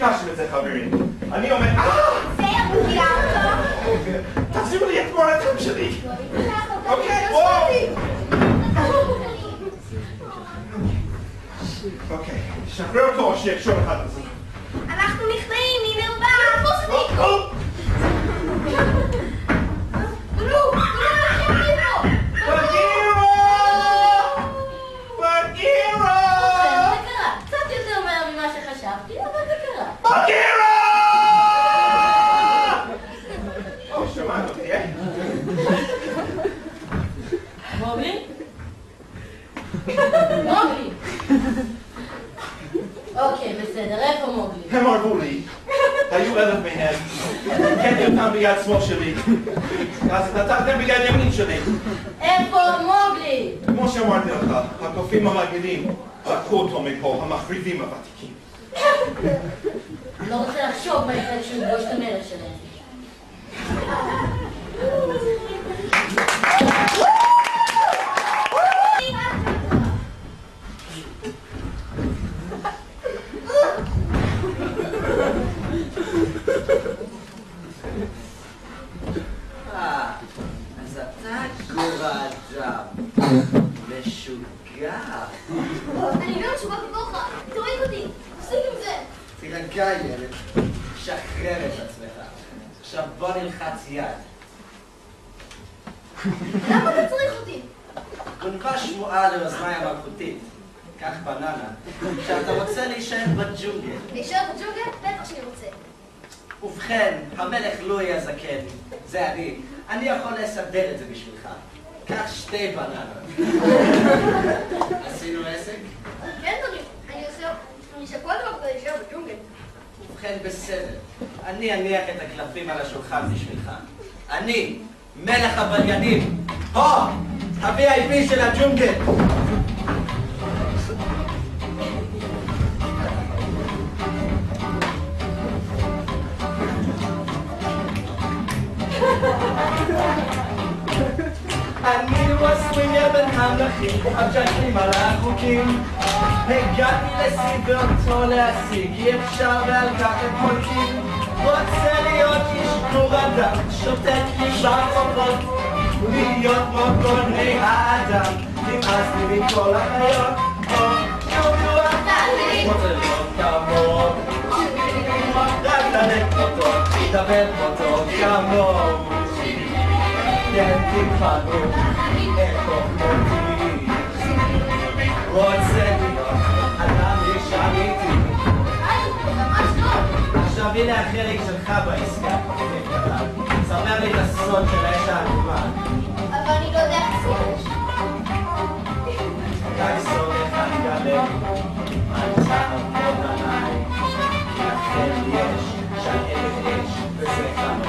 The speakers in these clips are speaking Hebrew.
ביקשתם את זה, חברים. אני אומר, זה ירגיע אותו. תחזירו לי את מורתם שלי. אוקיי, וואו. אוקיי, שחרר אותו או שיחשוב אחד לזה. אנחנו נכנעים, הנה הוא בא. מוגלי? מוגלי! אוקיי, בסדר, איפה מוגלי? הם הרבו לי, היו 1,000 מהם, קנתי אותם ביד שמאל שלי, אז נתתם ביד ימין שלי. איפה מוגלי? כמו שאמרתי לך, הקופים המגעילים לקחו אותו מפה, המחריבים הוותיקים. אני לא רוצה לחשוב מה יקרה כשהוא יפגוש את המלך שלהם. אז אתה גורדם משוגע. אני לא משוגע כמוך, תוריד אותי, תפסיק עם זה. תירגע ילד, שחרר את עצמך. עכשיו בוא נלחץ יד. למה אתה צריך אותי? גונבה שמועה לאוזני המלכותית, קח בננה, שאתה רוצה להישאר בג'ונגל. להישאר בג'ונגל? בטח שאני רוצה. ובכן, המלך לואי הזקן, זה אני יכול לסדר את זה בשבילך. קח 2 בננות. עשינו עסק? כן, אדוני, אני שקוע דבר כדי להישאר בג'ונגל. ובכן, בסדר. אני אניח את הקלפים על השולחן בשבילך. אני, מלך הבליינים, ה-VIP של הג'ונגל. אני וסוויה בין המלכים, הג'נגלים על החוקים. הגעתי לשיא ואותו להשיג, אי אפשר ועל כך הם חולקים. רוצה להיות איש גורדם, שוטט לי ברחובות, להיות כמו כל בני האדם, נמאס לי מכל החיות. רוצה להיות כמוהו, רק ללכת אותו, לדבר אותו כמוהו. כן, תתפנו את חוכמותי, רוצה להיות אדם איש אמיתי. עכשיו הנה החלק שלך בעסקה, ספר לי את הסוד של האש העקומה. אבל אני לא יודע איך עשית. רק סוד אחד גלה, אל תעבוד עליי, כי לכם יש שלהבת אש וזה חמור.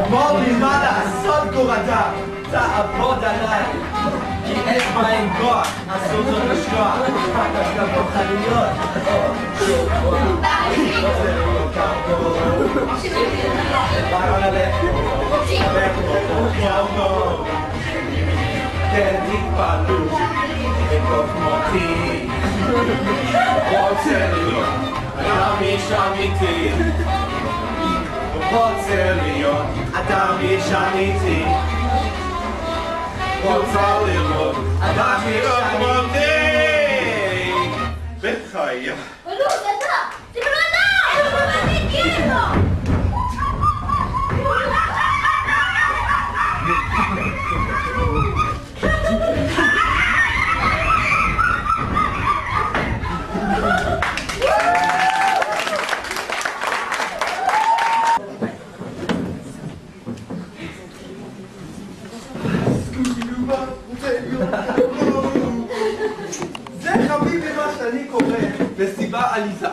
אמור לי מה לעשות גורדם, תעבוד עליי, כי אש בהם כוח, אסור זאת לשכוח, רק גם כוחניות, שוב כוח, רוצה להיות כמוהו, ברון הלכו, כן תתפעלו, בכוחמותי, רוצה להיות אדם איש אמיתי. רוצה להיות אדם איש אמיתי. רוצה לראות אדם איש אמיתי. בחייה. לא, זה אתה! זה לא אתה! אני כאילו! זה חביב למה שאני קורא לסיבה עליזה.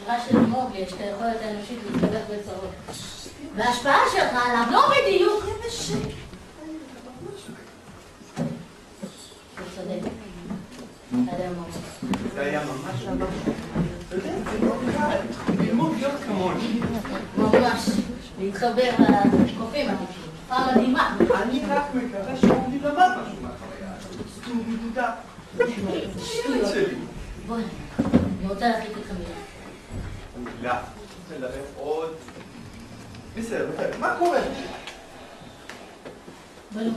נראה שלמוגלי יש את היכולת האנושית להתקדח בצרות. וההשפעה שלך עליו לא בדיוק. הוא צודק. זה היה ממש ממש. אתה יודע, זה לא קל. ללמוד להיות כמוני. ממש. להתחבר לקופים הטיפשים. פעם מדהימה. אני רק מקווה שאני למד משהו מהחוויה הזאת. סתום מדודה. שטויות. שלי. בואי, אני רוצה להחליט איתך מילה. מילה. נדבר עוד. בסדר, מה קורה? בלו,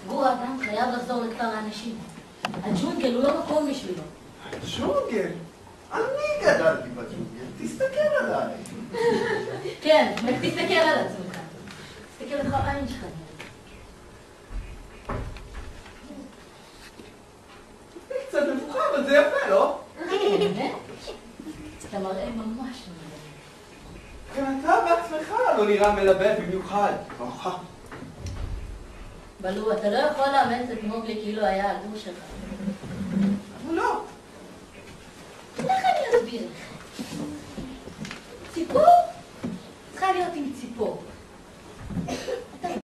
הוא האדם חייב לחזור לכפר האנשים. הג'ונגל הוא לא מקום בשבילו. ג'ונגל? אני גדלתי בג'ונגל, תסתכל עליי. כן, תסתכל על עצמך. תסתכל לך העין שלך. קצת מבוכה, אבל זה יפה, לא? באמת? אתה מראה ממש נראה. גם אתה בעצמך לא נראה מלבב במיוחד. ברכה. בלו, אתה לא יכול לאמץ את מוגלי כאילו היה הגור שלך. אבל לא. איך אני אסביר לך? סיפור צריכה להיות עם